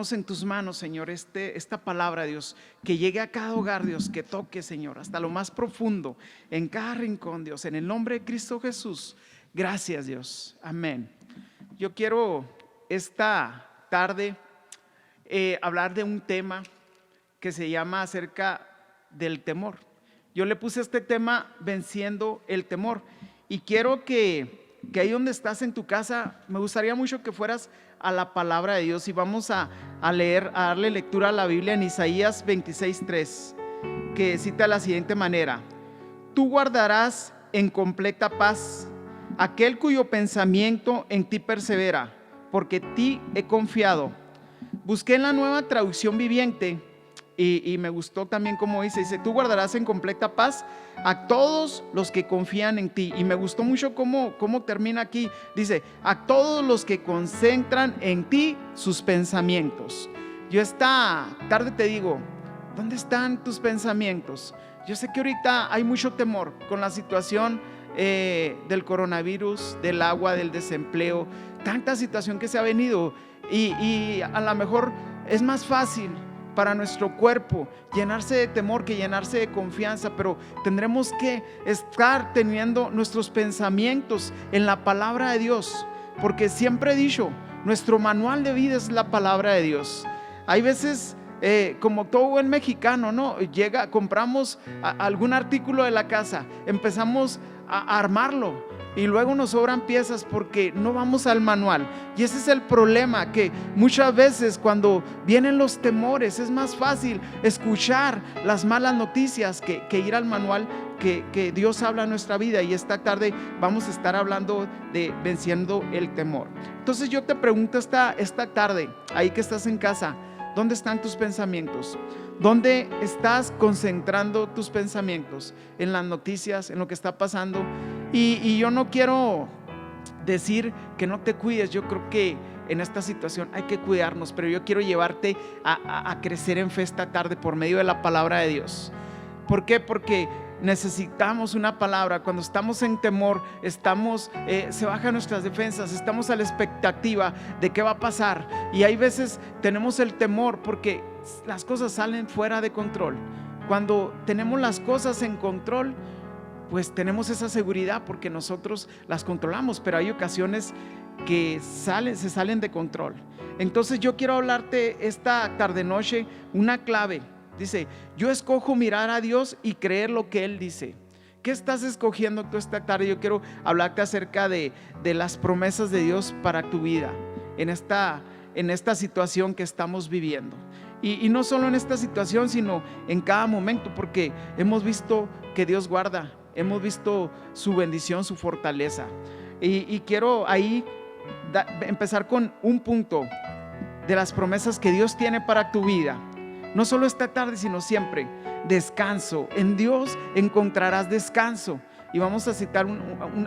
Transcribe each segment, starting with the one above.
ponemos en tus manos, Señor, esta palabra, Dios, que llegue a cada hogar, Dios, que toque, Señor, hasta lo más profundo, en cada rincón, Dios, en el nombre de Cristo Jesús. Gracias, Dios. Amén. Yo quiero esta tarde hablar de un tema que se llama acerca del temor. Yo le puse este tema, venciendo el temor, y quiero que ahí donde estás en tu casa, me gustaría mucho que fueras a la palabra de Dios y vamos a leer, a darle lectura a la Biblia en Isaías 26:3, que cita de la siguiente manera: tú guardarás en completa paz aquel cuyo pensamiento en ti persevera, porque ti he confiado. Busqué en la Nueva Traducción Viviente y me gustó también como dice, tú guardarás en completa paz a todos los que confían en ti. Y me gustó mucho cómo termina aquí. Dice, a todos los que concentran en ti sus pensamientos. Yo esta tarde te digo, ¿dónde están tus pensamientos? Yo sé que ahorita hay mucho temor con la situación del coronavirus, del agua, del desempleo, tanta situación que se ha venido, y a lo mejor es más fácil para nuestro cuerpo llenarse de temor que llenarse de confianza, pero tendremos que estar teniendo nuestros pensamientos en la palabra de Dios, porque siempre he dicho, nuestro manual de vida es la palabra de Dios. Hay veces como todo buen mexicano, ¿no? Compramos algún artículo de la casa, empezamos a armarlo y luego nos sobran piezas porque no vamos al manual. Y ese es el problema, que muchas veces cuando vienen los temores es más fácil escuchar las malas noticias que ir al manual que Dios habla en nuestra vida. Y esta tarde vamos a estar hablando de venciendo el temor. Entonces yo te pregunto esta tarde, ahí que estás en casa, ¿dónde están tus pensamientos? ¿Dónde estás concentrando tus pensamientos? ¿En las noticias? ¿En lo que está pasando? Y yo no quiero decir que no te cuides. Yo creo que en esta situación hay que cuidarnos, pero yo quiero llevarte a crecer en fe esta tarde por medio de la palabra de Dios. ¿Por qué? Porque necesitamos una palabra. Cuando estamos en temor, se bajan nuestras defensas, estamos a la expectativa de qué va a pasar, y hay veces tenemos el temor porque las cosas salen fuera de control. Cuando tenemos las cosas en control, pues tenemos esa seguridad porque nosotros las controlamos, pero hay ocasiones que se salen de control. Entonces yo quiero hablarte esta tarde noche una clave. Dice, yo escojo mirar a Dios y creer lo que Él dice. ¿Qué estás escogiendo tú esta tarde? Yo quiero hablarte acerca de las promesas de Dios para tu vida en esta situación que estamos viviendo. Y no solo en esta situación, sino en cada momento, porque hemos visto que Dios guarda, hemos visto su bendición, su fortaleza. Y quiero ahí empezar con un punto de las promesas que Dios tiene para tu vida. No solo esta tarde, sino siempre. Descanso. En Dios encontrarás descanso. Y vamos a citar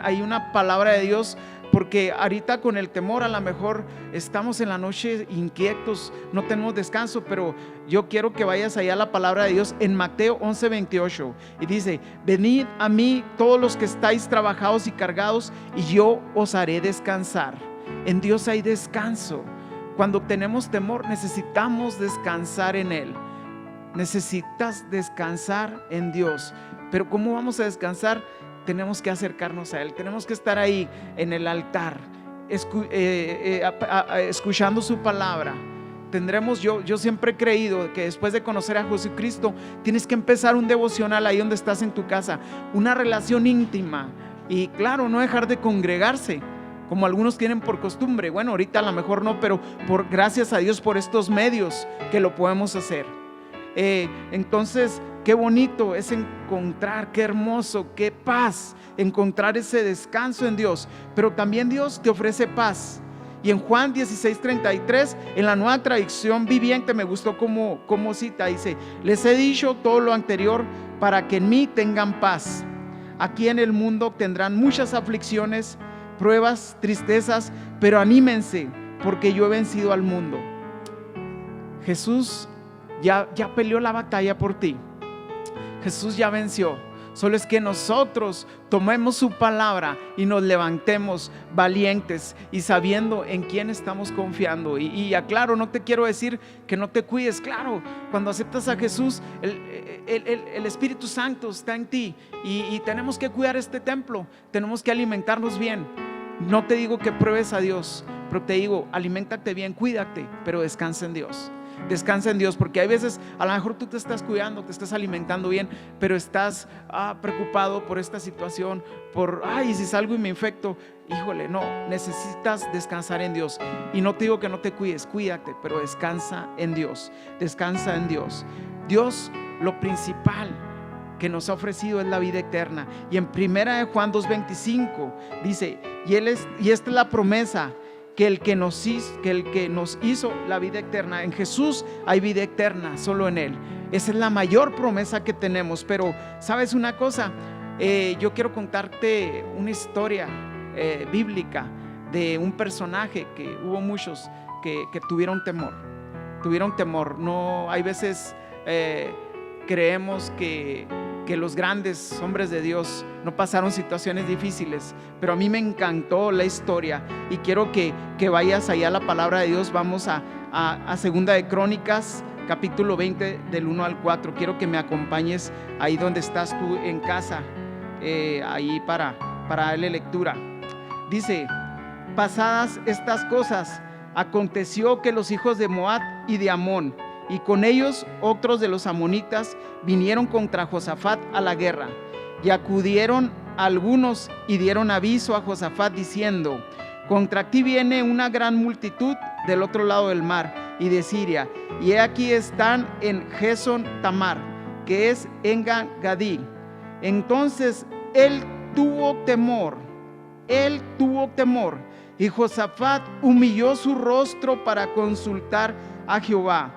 ahí una palabra de Dios, porque ahorita con el temor a lo mejor estamos en la noche inquietos, no tenemos descanso, pero yo quiero que vayas allá a la palabra de Dios en Mateo 11:28, y dice, venid a mí todos los que estáis trabajados y cargados, y yo os haré descansar. En Dios hay descanso. Cuando tenemos temor necesitamos descansar en Él. Necesitas descansar en Dios. Pero ¿cómo vamos a descansar? Tenemos que acercarnos a Él, tenemos que estar ahí en el altar, escuchando su palabra. Yo siempre he creído que después de conocer a Jesucristo tienes que empezar un devocional ahí donde estás en tu casa, una relación íntima. Y claro, no dejar de congregarse como algunos tienen por costumbre. Bueno, ahorita a lo mejor no, pero gracias a Dios por estos medios que lo podemos hacer. Entonces, qué bonito es encontrar, qué hermoso, qué paz, encontrar ese descanso en Dios. Pero también Dios te ofrece paz. Y en Juan 16:33, en la Nueva Traducción Viviente, me gustó como cita, dice, les he dicho todo lo anterior para que en mí tengan paz. Aquí en el mundo tendrán muchas aflicciones, pruebas, tristezas, pero anímense, porque yo he vencido al mundo. Jesús ya peleó la batalla por ti. Jesús ya venció. Solo es que nosotros tomemos su palabra y nos levantemos valientes y sabiendo en quién estamos confiando. Y aclaro, no te quiero decir que no te cuides. Claro, cuando aceptas a Jesús, el Espíritu Santo está en ti y tenemos que cuidar este templo, tenemos que alimentarnos bien. No te digo que pruebes a Dios, pero te digo, aliméntate bien, cuídate, pero descansa en Dios. Descansa en Dios, porque hay veces a lo mejor tú te estás cuidando, te estás alimentando bien, pero estás preocupado por esta situación, y si salgo y me infecto. Híjole, no, necesitas descansar en Dios. Y no te digo que no te cuides, cuídate, pero descansa en Dios. Descansa en Dios. Dios, lo principal que nos ha ofrecido es la vida eterna. Y en 1 Juan 2:25 dice, y esta es la promesa, que el que nos hizo la vida eterna. En Jesús hay vida eterna, solo en Él. Esa es la mayor promesa que tenemos. Pero ¿sabes una cosa? Yo quiero contarte una historia bíblica de un personaje que hubo muchos que tuvieron temor. No, hay veces creemos que los grandes hombres de Dios no pasaron situaciones difíciles, pero a mí me encantó la historia y quiero que vayas allá a la palabra de Dios. Vamos a Segunda de Crónicas, capítulo 20, del 1 al 4. Quiero que me acompañes ahí donde estás tú en casa, ahí para darle lectura. Dice: pasadas estas cosas, aconteció que los hijos de Moab y de Amón, y con ellos otros de los amonitas, vinieron contra Josafat a la guerra. Y acudieron algunos y dieron aviso a Josafat diciendo: contra ti viene una gran multitud del otro lado del mar y de Siria, y he aquí están en Gesón Tamar, que es en Gadí. Entonces él tuvo temor, y Josafat humilló su rostro para consultar a Jehová,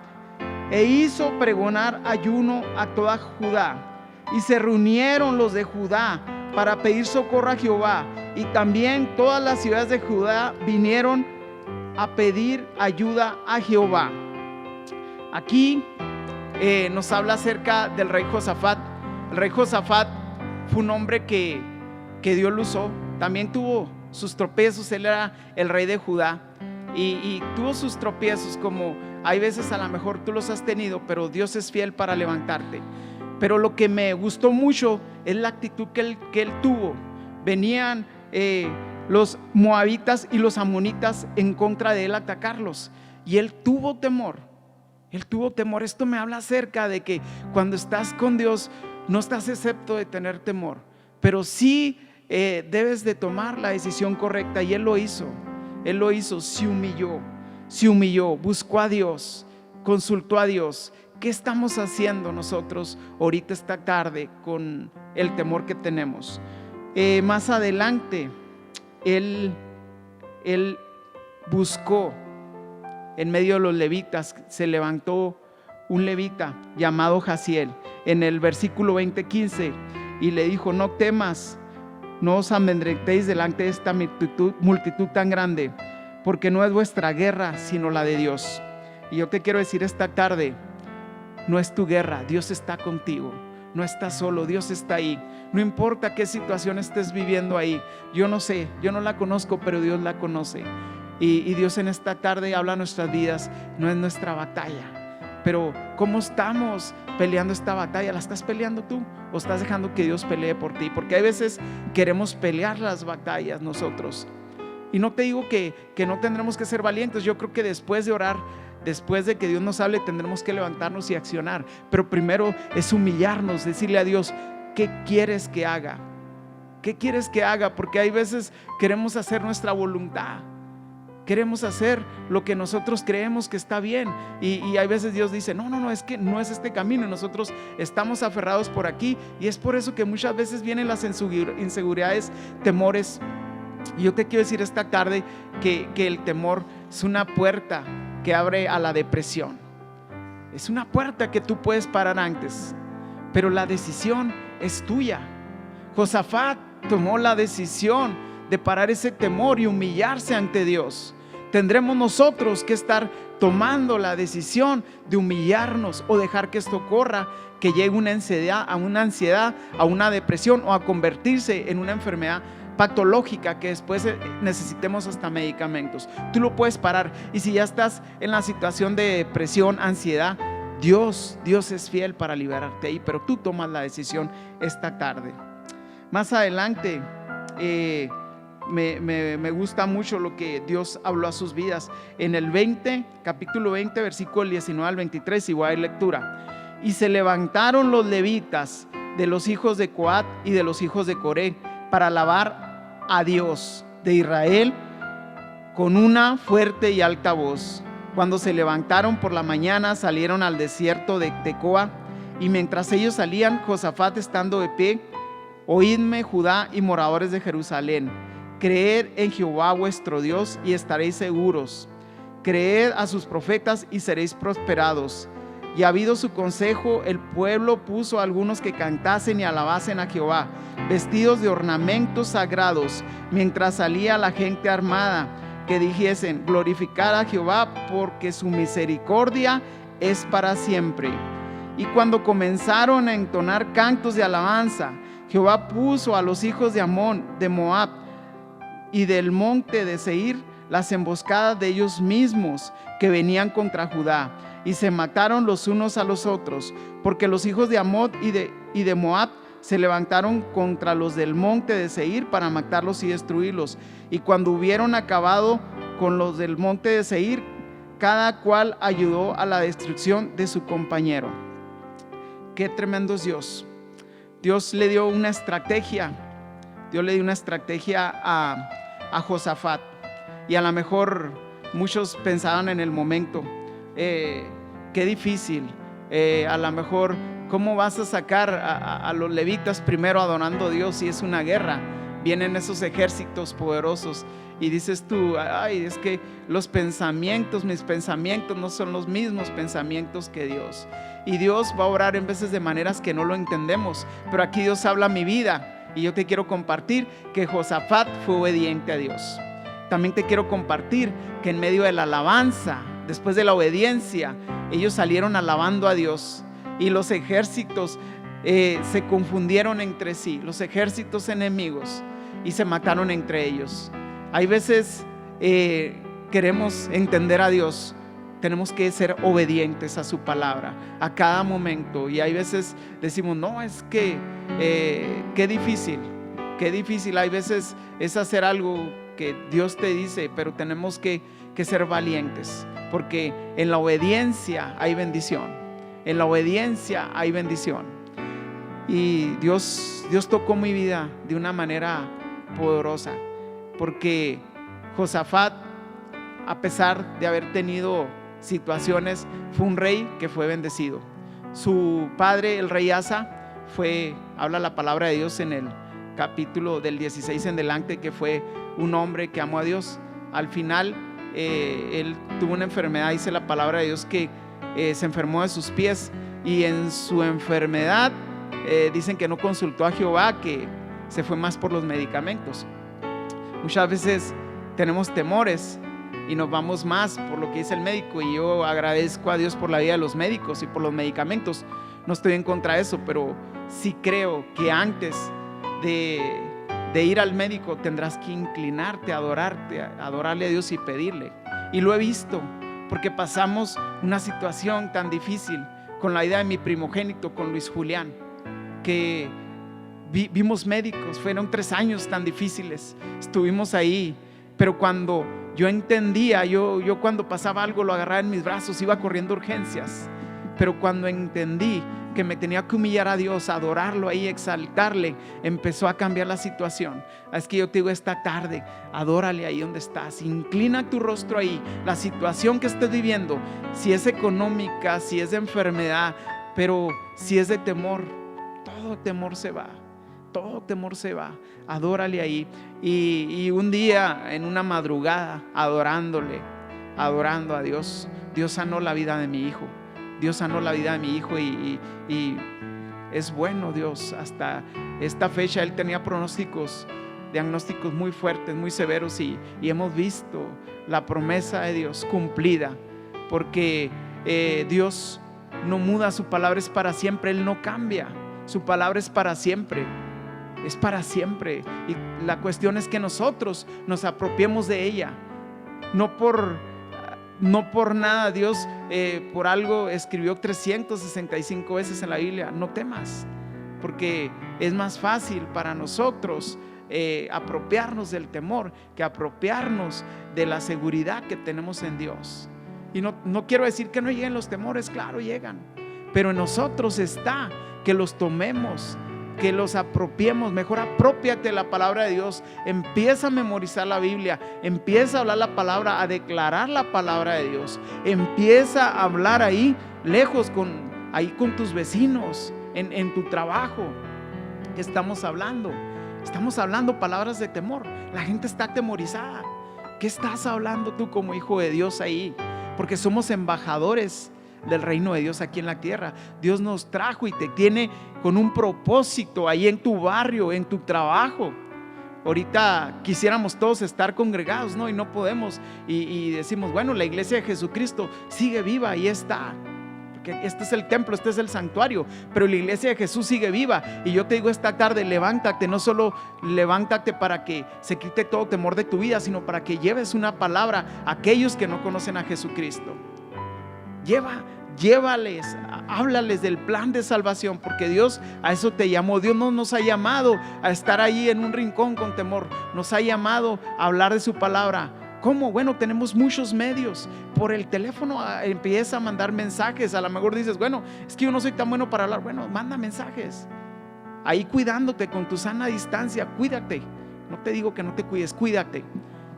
e hizo pregonar ayuno a toda Judá. Y se reunieron los de Judá para pedir socorro a Jehová, y también todas las ciudades de Judá vinieron a pedir ayuda a Jehová. Aquí nos habla acerca del rey Josafat. El rey Josafat fue un hombre que Dios lo usó. También tuvo sus tropiezos. Él era el rey de Judá y tuvo sus tropiezos, como hay veces a lo mejor tú los has tenido, pero Dios es fiel para levantarte. Pero lo que me gustó mucho es la actitud que él tuvo. Venían los moabitas y los amonitas en contra de él a atacarlos, y él tuvo temor. Esto me habla acerca de que cuando estás con Dios no estás excepto de tener temor, pero sí debes de tomar la decisión correcta. Y él lo hizo, se humilló, buscó a Dios, consultó a Dios. ¿Qué estamos haciendo nosotros ahorita esta tarde con el temor que tenemos? Más adelante él buscó en medio de los levitas. Se levantó un levita llamado Jaziel en el versículo 20-15 y le dijo: no temas, no os amedrentéis delante de esta multitud tan grande, porque no es vuestra guerra sino la de Dios. Y yo te quiero decir esta tarde, no es tu guerra, Dios está contigo. No estás solo, Dios está ahí. No importa qué situación estés viviendo ahí. Yo no sé, yo no la conozco, pero Dios la conoce. Y Dios en esta tarde habla a nuestras vidas. No es nuestra batalla, pero ¿cómo estamos peleando esta batalla? ¿La estás peleando tú o estás dejando que Dios pelee por ti? Porque hay veces queremos pelear las batallas nosotros. Y no te digo que no tendremos que ser valientes. Yo creo que después de orar, después de que Dios nos hable, tendremos que levantarnos y accionar. Pero primero es humillarnos, decirle a Dios: ¿qué quieres que haga? ¿Qué quieres que haga? Porque hay veces queremos hacer nuestra voluntad, queremos hacer lo que nosotros creemos que está bien, y hay veces Dios dice: no, es que no es este camino, y nosotros estamos aferrados por aquí. Y es por eso que muchas veces vienen las inseguridades, temores. Y yo te quiero decir esta tarde que el temor es una puerta que abre a la depresión. Es una puerta que tú puedes parar antes, pero la decisión es tuya. Josafat tomó la decisión de parar ese temor y humillarse ante Dios. tendremos nosotros que estar tomando la decisión de humillarnos o dejar que esto corra, que llegue una ansiedad, a una depresión o a convertirse en una enfermedad patológica que después necesitemos hasta medicamentos. Tú lo puedes parar. Y si ya estás en la situación de depresión, ansiedad, Dios es fiel para liberarte ahí, pero tú tomas la decisión esta tarde. Más adelante me gusta mucho lo que Dios habló a sus vidas. En el capítulo 20, versículo 19 al 23, igual hay lectura. Y se levantaron los levitas de los hijos de Coat y de los hijos de Coré para alabar a Dios de Israel con una fuerte y alta voz. Cuando se levantaron por la mañana, salieron al desierto de Tecoa, y mientras ellos salían, Josafat estando de pie: oídme, Judá y moradores de Jerusalén, creed en Jehová vuestro Dios y estaréis seguros, creed a sus profetas y seréis prosperados. Y habido su consejo, el pueblo puso a algunos que cantasen y alabasen a Jehová, vestidos de ornamentos sagrados, mientras salía la gente armada, que dijesen: glorificad a Jehová, porque su misericordia es para siempre. Y cuando comenzaron a entonar cantos de alabanza, Jehová puso a los hijos de Amón, de Moab y del monte de Seir las emboscadas de ellos mismos que venían contra Judá, y se mataron los unos a los otros, porque los hijos de Amón y de Moab se levantaron contra los del monte de Seir para matarlos y destruirlos. Y cuando hubieron acabado con los del monte de Seir, cada cual ayudó a la destrucción de su compañero. Qué tremendo es Dios. Dios le dio una estrategia. Dios le dio una estrategia a Josafat. Y a lo mejor muchos pensaban en el momento, qué difícil, a lo mejor cómo vas a sacar a los levitas primero adorando a Dios si es una guerra. Vienen esos ejércitos poderosos y dices tú: ay, es que mis pensamientos no son los mismos pensamientos que Dios. Y Dios va a obrar en veces de maneras que no lo entendemos, pero aquí Dios habla a mi vida y yo te quiero compartir que Josafat fue obediente a Dios. También te quiero compartir que en medio de la alabanza, después de la obediencia, ellos salieron alabando a Dios, y los ejércitos se confundieron entre sí, los ejércitos enemigos, y se mataron entre ellos. Hay veces queremos entender a Dios, tenemos que ser obedientes a su palabra a cada momento, y hay veces decimos: no, es que qué difícil. Hay veces es hacer algo que Dios te dice, pero tenemos que ser valientes, porque en la obediencia hay bendición. En la obediencia hay bendición. Y Dios tocó mi vida de una manera poderosa, porque Josafat, a pesar de haber tenido situaciones, fue un rey que fue bendecido. Su padre, el rey Asa, habla la palabra de Dios en el capítulo del 16 en adelante, que fue un hombre que amó a Dios. Al final él tuvo una enfermedad, dice la palabra de Dios que se enfermó de sus pies, y en su enfermedad dicen que no consultó a Jehová, que se fue más por los medicamentos. Muchas veces tenemos temores y nos vamos más por lo que dice el médico, y yo agradezco a Dios por la vida de los médicos y por los medicamentos. No estoy en contra de eso, pero sí creo que antes de ir al médico tendrás que inclinarte, adorarle a Dios y pedirle. Y lo he visto, porque pasamos una situación tan difícil con la vida de mi primogénito, con Luis Julián, que vimos médicos. Fueron 3 años tan difíciles, estuvimos ahí, pero cuando yo entendía, yo cuando pasaba algo lo agarraba en mis brazos, iba corriendo a urgencias, pero cuando entendí que me tenía que humillar a Dios, adorarlo ahí, exaltarle, empezó a cambiar la situación. Es que yo te digo esta tarde: adórale ahí donde estás, inclina tu rostro ahí. La situación que estés viviendo, si es económica, si es de enfermedad, pero si es de temor, todo temor se va. Todo temor se va. Adórale ahí. Y un día, en una madrugada, adorando a Dios, Dios sanó la vida de mi hijo. Dios sanó la vida de mi hijo, y es bueno Dios. Hasta esta fecha él tenía pronósticos diagnósticos muy fuertes, muy severos, y hemos visto la promesa de Dios cumplida, porque Dios no muda, su palabra es para siempre, Él no cambia, su palabra es para siempre. Es para siempre, y la cuestión es que nosotros nos apropiemos de ella, no por nada. Dios por algo escribió 365 veces en la Biblia: no temas, porque es más fácil para nosotros apropiarnos del temor que apropiarnos de la seguridad que tenemos en Dios. Y no quiero decir que no lleguen los temores, claro, llegan, pero en nosotros está que los tomemos, que los apropiemos. Mejor aprópiate de la palabra de Dios, empieza a memorizar la Biblia, empieza a hablar la palabra, a declarar la palabra de Dios, empieza a hablar ahí lejos con tus vecinos, en tu trabajo. ¿Qué estamos hablando? Estamos hablando palabras de temor. La gente está atemorizada. ¿Qué estás hablando tú como hijo de Dios ahí? Porque somos embajadores del reino de Dios aquí en la tierra. Dios nos trajo y te tiene con un propósito ahí en tu barrio, en tu trabajo. Ahorita quisiéramos todos estar congregados, ¿no? Y no podemos, y decimos, bueno, la iglesia de Jesucristo sigue viva, ahí está, porque este es el templo, este es el santuario, pero la iglesia de Jesús sigue viva. Y yo te digo esta tarde, levántate, no solo levántate para que se quite todo temor de tu vida, sino para que lleves una palabra a aquellos que no conocen a Jesucristo. Llévales, háblales del plan de salvación, porque Dios a eso te llamó. Dios no nos ha llamado a estar ahí en un rincón con temor, nos ha llamado a hablar de su palabra. ¿Cómo? Bueno, tenemos muchos medios. Por el teléfono empieza a mandar mensajes. A lo mejor dices, bueno, es que yo no soy tan bueno para hablar. Bueno, manda mensajes ahí cuidándote con tu sana distancia. Cuídate, no te digo que no te cuides, cuídate.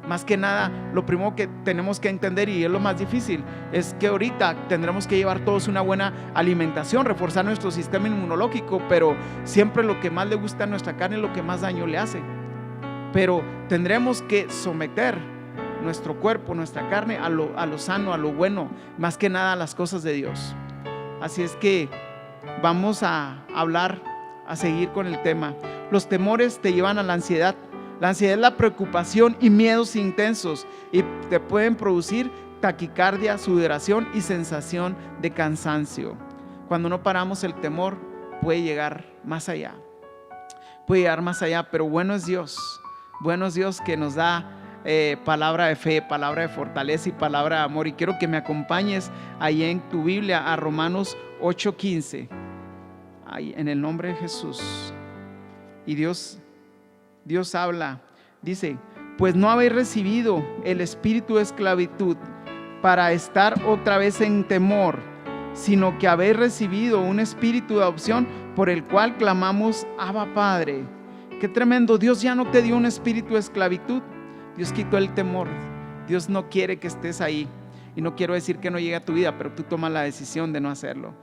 Más que nada, lo primero que tenemos que entender, y es lo más difícil, es que ahorita tendremos que llevar todos una buena alimentación, reforzar nuestro sistema inmunológico, pero siempre lo que más le gusta a nuestra carne es lo que más daño le hace. Pero tendremos que someter nuestro cuerpo, nuestra carne a lo sano, a lo bueno, más que nada a las cosas de Dios. Así es que vamos a hablar, a seguir con el tema. Los temores te llevan a la ansiedad. La ansiedad es la preocupación y miedos intensos, y te pueden producir taquicardia, sudoración y sensación de cansancio. Cuando no paramos, el temor puede llegar más allá. Pero bueno es Dios que nos da palabra de fe, palabra de fortaleza y palabra de amor. Y quiero que me acompañes ahí en tu Biblia a Romanos 8:15, ahí en el nombre de Jesús. Y Dios habla, dice: pues no habéis recibido el espíritu de esclavitud para estar otra vez en temor, sino que habéis recibido un espíritu de adopción por el cual clamamos: Abba, Padre. Qué tremendo. Dios ya no te dio un espíritu de esclavitud, Dios quitó el temor. Dios no quiere que estés ahí, y no quiero decir que no llegue a tu vida, pero tú tomas la decisión de no hacerlo.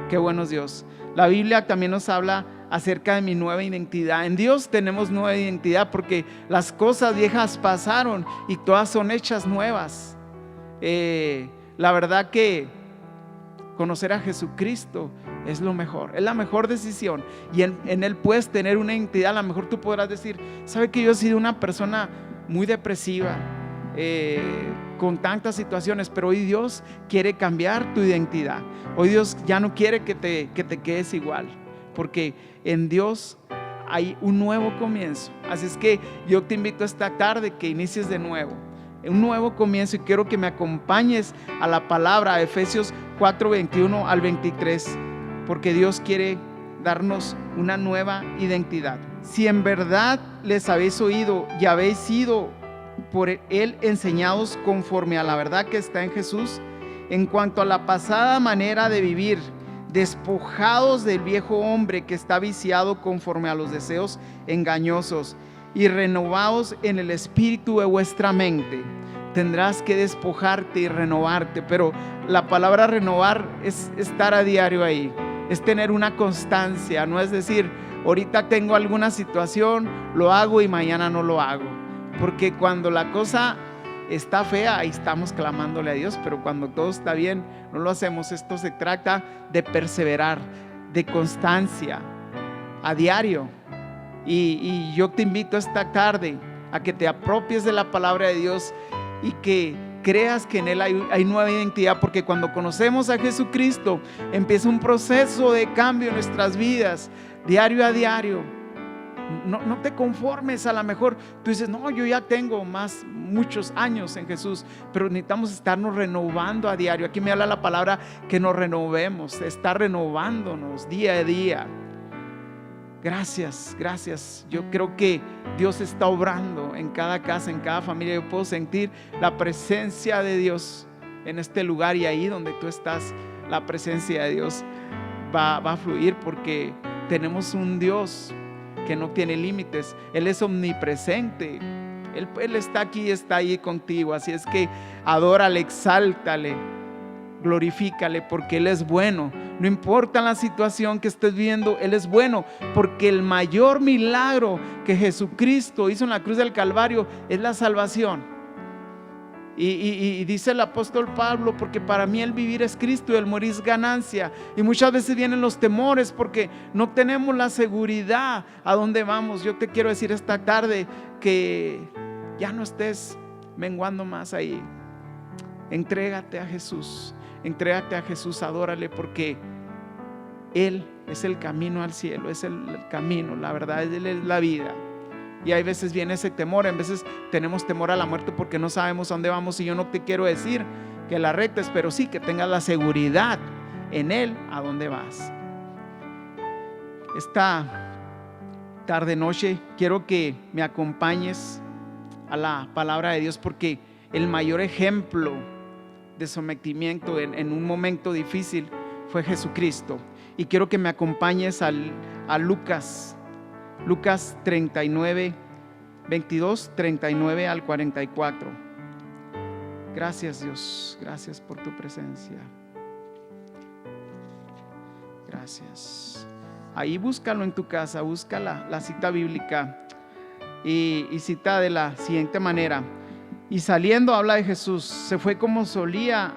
Qué bueno es Dios. La Biblia también nos habla acerca de mi nueva identidad. En Dios tenemos nueva identidad, porque las cosas viejas pasaron y todas son hechas nuevas. La verdad que conocer a Jesucristo es lo mejor, es la mejor decisión, y en Él puedes tener una identidad. A lo mejor tú podrás decir: ¿sabe que yo he sido una persona muy depresiva, con tantas situaciones, pero hoy Dios quiere cambiar tu identidad? Hoy Dios ya no quiere que te quedes igual, porque en Dios hay un nuevo comienzo. Así es que yo te invito esta tarde que inicies de nuevo, un nuevo comienzo, y quiero que me acompañes a la palabra, a Efesios 4:21 al 23, porque Dios quiere darnos una nueva identidad. Si en verdad les habéis oído y habéis sido por Él enseñados conforme a la verdad que está en Jesús, en cuanto a la pasada manera de vivir, despojados del viejo hombre que está viciado conforme a los deseos engañosos, y renovados en el espíritu de vuestra mente. Tendrás que despojarte y renovarte, pero la palabra renovar es estar a diario ahí, es tener una constancia. No es decir, ahorita tengo alguna situación, lo hago y mañana no lo hago, porque cuando la cosa está fea, ahí estamos clamándole a Dios, pero cuando todo está bien, no lo hacemos. Esto se trata de perseverar, de constancia, a diario. Y yo te invito esta tarde a que te apropies de la palabra de Dios y que creas que en Él hay nueva identidad, porque cuando conocemos a Jesucristo empieza un proceso de cambio en nuestras vidas, diario a diario. No te conformes. A lo mejor tú dices, no, yo ya tengo muchos años en Jesús, pero necesitamos estarnos renovando a diario. Aquí me habla la palabra que nos renovemos, está renovándonos día a día. Gracias. Yo creo que Dios está obrando en cada casa, en cada familia. Yo puedo sentir la presencia de Dios en este lugar, y ahí donde tú estás, la presencia de Dios va a fluir, porque tenemos un Dios que no tiene límites. Él es omnipresente. Él está aquí, está ahí contigo. Así es que adórale, exáltale, glorifícale, porque Él es bueno. No importa la situación que estés viendo, Él es bueno, porque el mayor milagro que Jesucristo hizo en la cruz del Calvario es la salvación. Y dice el apóstol Pablo, porque para mí el vivir es Cristo y el morir es ganancia. Y muchas veces vienen los temores porque no tenemos la seguridad a dónde vamos. Yo te quiero decir esta tarde que ya no estés menguando más ahí. Entrégate a Jesús, adórale, porque Él es el camino al cielo, es el camino, la verdad, Él es la vida. Y hay veces viene ese temor, a veces tenemos temor a la muerte porque no sabemos a dónde vamos. Y yo no te quiero decir que la retes, pero sí que tengas la seguridad en Él a dónde vas. Esta tarde noche quiero que me acompañes a la palabra de Dios, porque el mayor ejemplo de sometimiento en un momento difícil fue Jesucristo. Y quiero que me acompañes a Lucas 39, 22, 39 al 44. Gracias, Dios, gracias por tu presencia. Gracias. Ahí búscalo en tu casa, busca la cita bíblica y cita de la siguiente manera: y saliendo, habla de Jesús, se fue como solía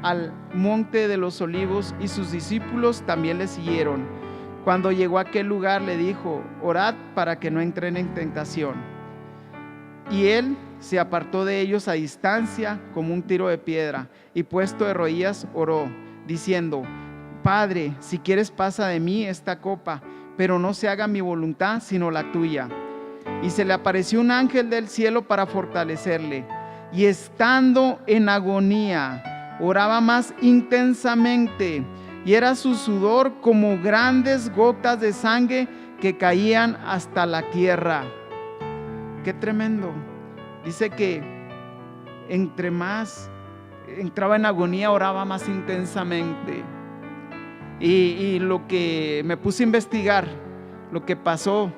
al monte de los olivos, y sus discípulos también le siguieron. Cuando llegó a aquel lugar, le dijo: orad para que no entren en tentación. Y él se apartó de ellos a distancia, como un tiro de piedra, y puesto de rodillas oró, diciendo: Padre, si quieres, pasa de mí esta copa, pero no se haga mi voluntad sino la tuya. Y se le apareció un ángel del cielo para fortalecerle, y estando en agonía oraba más intensamente, y era su sudor como grandes gotas de sangre que caían hasta la tierra. Qué tremendo. Dice que entre más entraba en agonía, oraba más intensamente. Y lo que me puse a investigar, lo que pasó,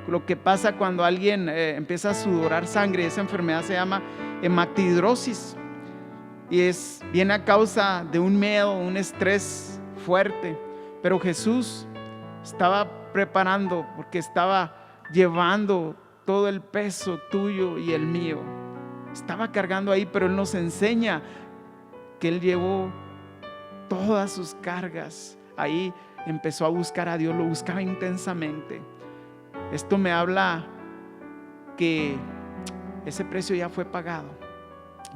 lo que pasa cuando alguien empieza a sudorar sangre, esa enfermedad se llama hematidrosis, y viene a causa de un miedo, un estrés fuerte. Pero Jesús estaba preparando, porque estaba llevando todo el peso tuyo y el mío, estaba cargando ahí. Pero Él nos enseña que Él llevó todas sus cargas ahí. Empezó a buscar a Dios, lo buscaba intensamente. Esto me habla que ese precio ya fue pagado.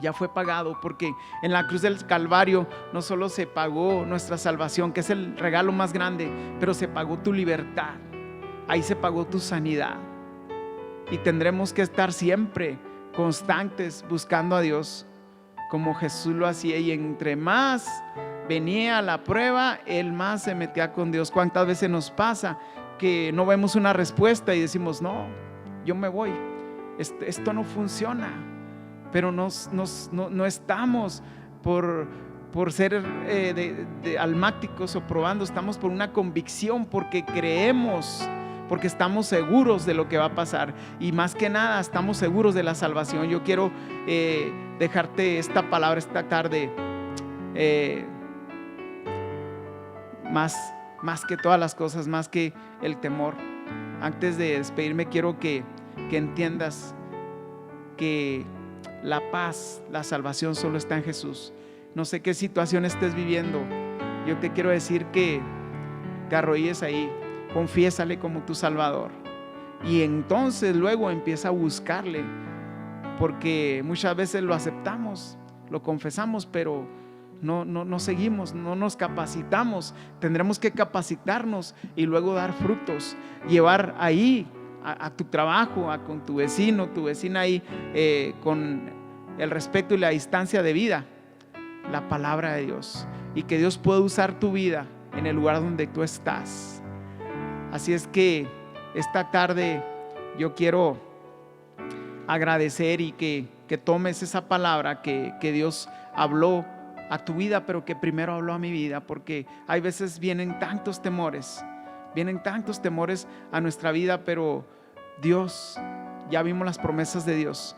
Ya fue pagado, porque en la cruz del Calvario no solo se pagó nuestra salvación, que es el regalo más grande, pero se pagó tu libertad. Ahí se pagó tu sanidad. Y tendremos que estar siempre constantes buscando a Dios, como Jesús lo hacía. Y entre más venía la prueba, Él más se metía con Dios. ¿Cuántas veces nos pasa que no vemos una respuesta y decimos: no, yo me voy, esto no funciona? Pero no estamos por ser almáticos o probando, estamos por una convicción, porque creemos, porque estamos seguros de lo que va a pasar, y más que nada estamos seguros de la salvación. Yo quiero dejarte esta palabra esta tarde, más que todas las cosas, más que el temor. Antes de despedirme, quiero que entiendas que la paz, la salvación solo está en Jesús. No sé qué situación estés viviendo, yo te quiero decir que te arrodilles ahí confiésale como tu Salvador. Y entonces luego empieza a buscarle, porque muchas veces lo aceptamos, lo confesamos, pero no seguimos, no nos capacitamos. Tendremos que capacitarnos y luego dar frutos, llevar ahí a tu trabajo, con tu vecino, tu vecina ahí, con el respeto y la distancia de vida, la palabra de Dios, y que Dios pueda usar tu vida en el lugar donde tú estás. Así es que esta tarde yo quiero agradecer y que tomes esa palabra que Dios habló a tu vida, pero que primero habló a mi vida, porque hay veces vienen tantos temores a nuestra vida, pero Dios, ya vimos las promesas de Dios,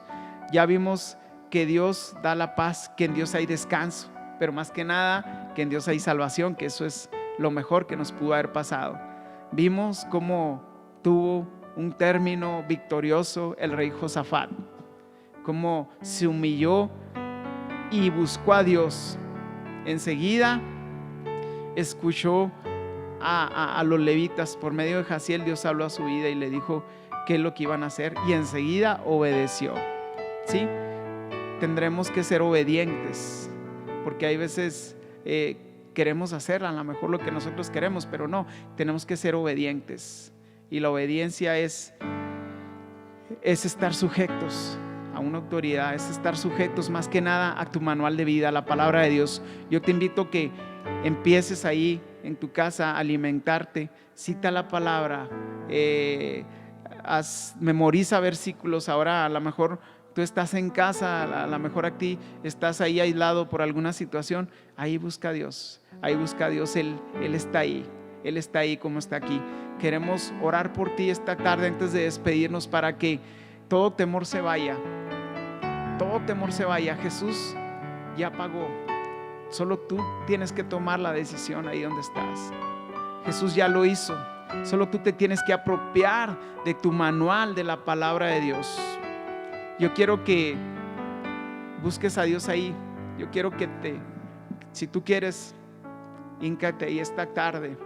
ya vimos que Dios da la paz, que en Dios hay descanso, pero más que nada que en Dios hay salvación, que eso es lo mejor que nos pudo haber pasado. Vimos cómo tuvo un término victorioso el rey Josafat, cómo se humilló y buscó a Dios. Enseguida escuchó a los levitas por medio de Jaziel. Dios habló a su vida y le dijo qué es lo que iban a hacer, y enseguida obedeció. ¿Sí? Tendremos que ser obedientes, porque hay veces queremos hacer a lo mejor lo que nosotros queremos, pero no, tenemos que ser obedientes. Y la obediencia es estar sujetos a una autoridad, es estar sujetos más que nada a tu manual de vida, a la palabra de Dios. Yo te invito a que empieces ahí en tu casa a alimentarte, cita la palabra, memoriza versículos. Ahora a lo mejor tú estás en casa, a lo mejor a ti estás ahí aislado por alguna situación, ahí busca a Dios, Él está ahí como está aquí. Queremos orar por ti esta tarde antes de despedirnos, para que todo temor se vaya, Jesús ya pagó, solo tú tienes que tomar la decisión ahí donde estás. Jesús ya lo hizo, solo tú te tienes que apropiar de tu manual, de la palabra de Dios. Yo quiero que busques a Dios ahí. Yo quiero que si tú quieres, híncate ahí esta tarde,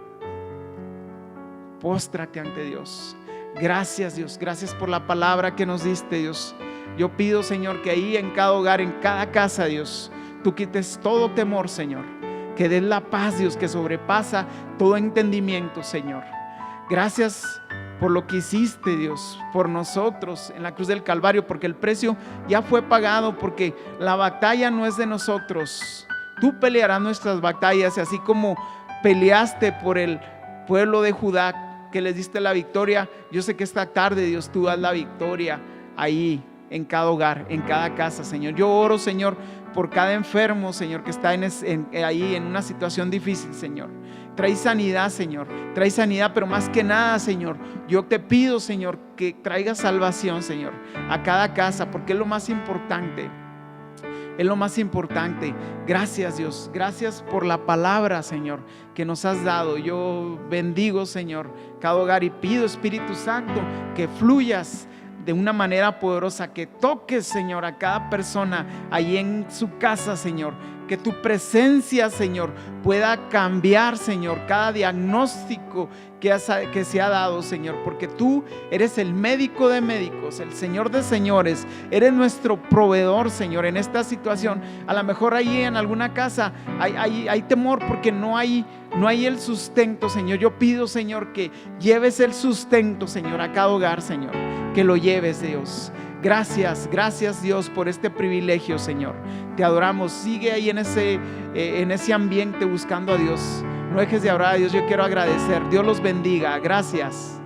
póstrate ante Dios. Gracias, Dios, gracias por la palabra que nos diste, Dios. Yo pido, Señor, que ahí en cada hogar, en cada casa, Dios, tú quites todo temor, Señor, que des la paz, Dios, que sobrepasa todo entendimiento, Señor. Gracias por lo que hiciste, Dios, por nosotros en la cruz del Calvario, porque el precio ya fue pagado, porque la batalla no es de nosotros. Tú pelearás nuestras batallas, y así como peleaste por el pueblo de Judá, que les diste la victoria, yo sé que esta tarde, Dios, tú das la victoria ahí en cada hogar, en cada casa, Señor. Yo oro, Señor, por cada enfermo, Señor, que está ahí en una situación difícil, Señor. Trae sanidad, Señor, trae sanidad, pero más que nada, Señor, yo te pido, Señor, que traiga salvación, Señor, a cada casa, porque es lo más importante. Es lo más importante. Gracias, Dios, gracias por la palabra, Señor, que nos has dado. Yo bendigo, Señor, cada hogar, y pido, Espíritu Santo, que fluyas de una manera poderosa, que toques, Señor, a cada persona ahí en su casa, Señor. Que tu presencia, Señor, pueda cambiar, Señor, cada diagnóstico que se ha dado, Señor, porque tú eres el médico de médicos, el Señor de señores, eres nuestro proveedor, Señor. En esta situación, a lo mejor ahí en alguna casa hay temor porque no hay el sustento, Señor. Yo pido, Señor, que lleves el sustento, Señor, a cada hogar, Señor, que lo lleves, Dios. Gracias, Dios, por este privilegio, Señor. Te adoramos. Sigue ahí en ese ambiente buscando a Dios. No dejes de orar a Dios. Yo quiero agradecer. Dios los bendiga. Gracias.